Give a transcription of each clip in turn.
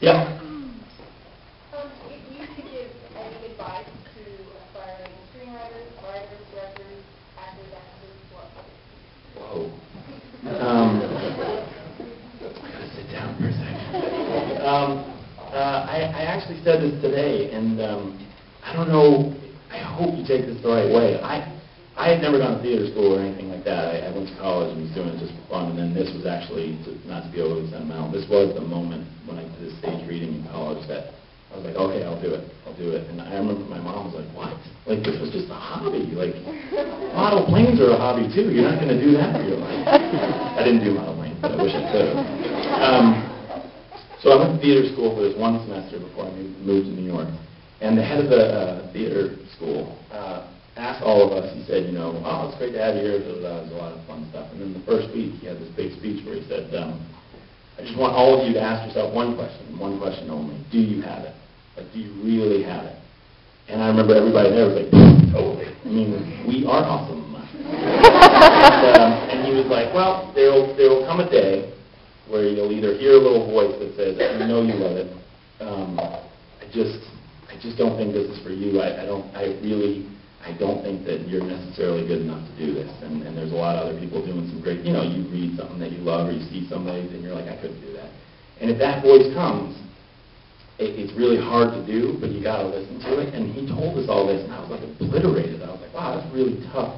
Yeah. If you could give any advice to aspiring screenwriters, writers, directors, actors, actresses, what would it be? Whoa. I gotta sit down for a second. I actually said this today, and I don't know. I hope you take this the right way. I had never gone to theater school or anything like that. I went to college and was doing it just for fun, and then this was actually, not to be overly sentimental, this was the moment when I did a stage reading in college that I was like, okay, I'll do it. And I remember my mom was like, what? Like, this was just a hobby. Like, model planes are a hobby, too. You're not going to do that for your life. I didn't do model planes, but I wish I could have. So I went to theater school for this one semester before I moved to New York. And the head of the theater school asked all of us, he said, oh, it's great to have you here. There's a lot of fun stuff. And then the first week, he had this big speech where he said, I just want all of you to ask yourself one question only. Do you have it? Like, do you really have it? And I remember everybody there was like, totally. I mean, we are awesome. And he was like, well, there will come a day where you'll either hear a little voice that says, I know you love it. I just don't think this is for you. I don't think that you're necessarily good enough to do this. And there's a lot of other people doing some great, you read something that you love or you see somebody and you're like, I couldn't do that. And if that voice comes, it's really hard to do, but you got to listen to it. And he told us all this, and I was like obliterated. I was like, wow, that's really tough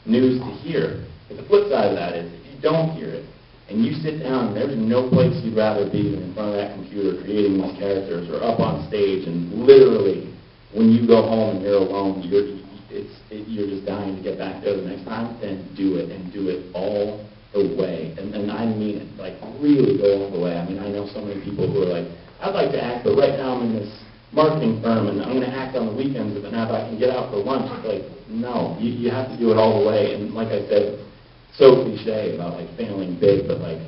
news to hear. But the flip side of that is, if you don't hear it, and you sit down, and there's no place you'd rather be than in front of that computer creating these characters or up on stage, and literally, when you go home and you're alone, you're just dying to get back there the next time, then do it, and do it all the way. And I mean it, like really go all the way. I mean, I know so many people who are like, I'd like to act, but right now I'm in this marketing firm, and I'm going to act on the weekends, but now if I can get out for lunch, it's like, no, you have to do it all the way. And like I said, so cliche about like failing big, but like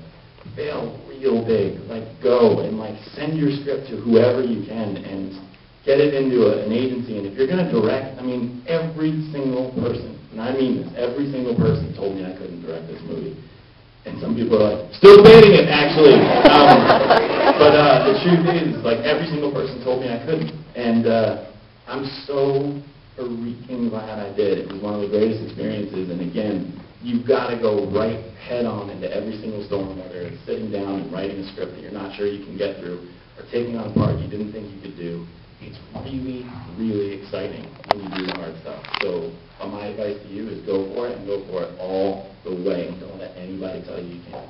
fail real big. Like go and like send your script to whoever you can and get it into an agency. And if you're going to direct, I mean, every single person, and I mean this, every single person told me I couldn't direct this movie. And some people are like, still debating it, actually. But the truth is, like, every single person told me I couldn't. And I'm so freaking glad I did. It was one of the greatest experiences. And again, you've got to go right head on into every single storm, whether it's sitting down and writing a script that you're not sure you can get through, or taking on a part you didn't think you could do. It's really, really exciting when you do the hard stuff. So my advice to you is go for it, and go for it all the way. Don't let anybody tell you you can't.